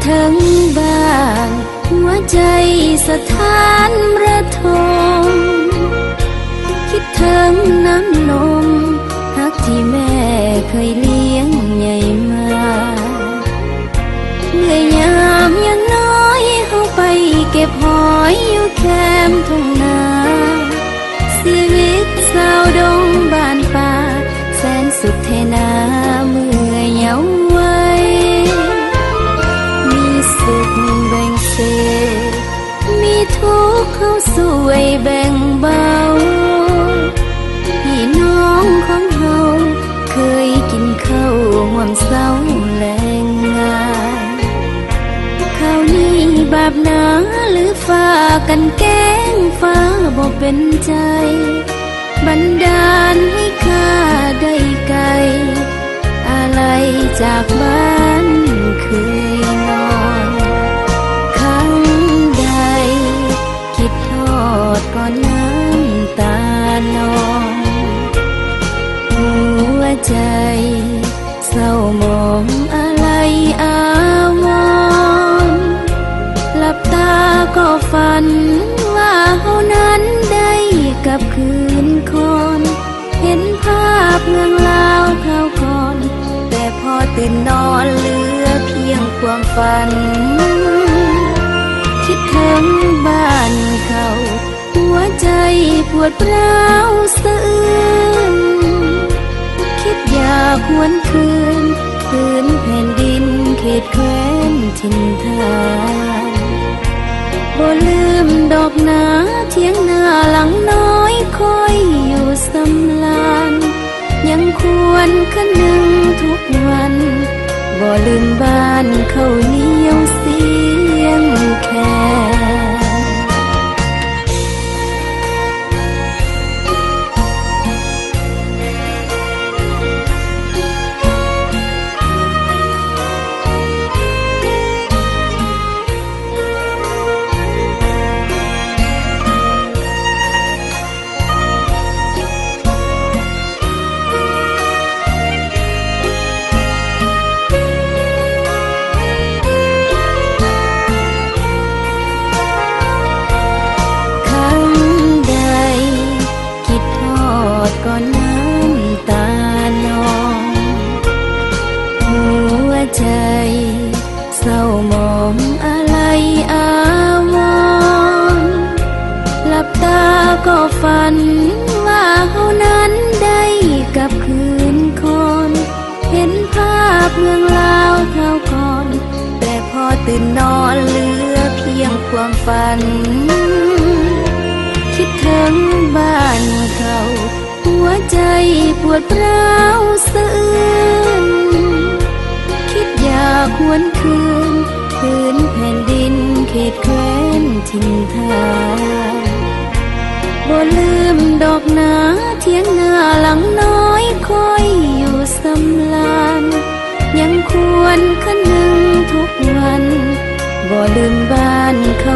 ถึงบ้านหัวใจสถานระทมคิดถึงน้ำนมฮักที่แม่เคยเลี้ยงใหญ่มาเมื่อยามยังน้อยเข้าไปเก็บหอยอยู่แคมป์ทุ่งนาชีวิตสาวดงบ้านป่าแสนสุดเทนาเมื่อยเหงาไว้มีสุขแบ่งเศษมีทุกข์เข้าสวยแบ่งเบาพี่น้องของเฮาเคยกินข้าวห่วมเศร้าแลงงานข้าวนี้บาปหนาหรือฟ้ากันแกล้งฟ้าบ่เป็นใจบันดาลให้ข้าได้ไกลอะไรจากบ้านเคยนอนครั้งใดคิดทอดก่อนน้ำตานองหัวใจเศร้ามองอะไรอาวรณ์หลับตาก็ฝันว่าเฮานั้นได้กลับคืนคนเห็นภาพเมืองลาวคราวก่อนแต่พอตื่นนอนเหลือเพียงความฝันคิดถึงบ้านเขาหัวใจปวดร้าวสะอื้นคิดอยากหวนคืนพื้นแผ่นดินเขตแคว้นถิ่นฐานบ่ลืมดอกนาเทียงนาหลังน้อยคอยอยู่สำลานยังควรคนึงทุกวันบ่ลืมบ้านเขาเหนียวเสียงแค่ก่อนน้ำตานองหัวใจเศร้ามองอะไรอาวรณ์หลับตาก็ฝันว่าเฮานั้นได้กลับคืนคนเห็นภาพเมืองลาวคราวก่อนแต่พอตื่นนอนเหลือเพียงความฝันคิดถึงบ้านเขาหัวใจปวดร้าวสะอื้นคิดอยากหวนคืนพื้นแผ่นดินเขตแคว้นถิ่นฐานบ่ลืมดอกนาเทียงนาหลังน้อยคอยอยู่สำลานยังควรคนึงทุกวันบ่ลืมบ้านเขา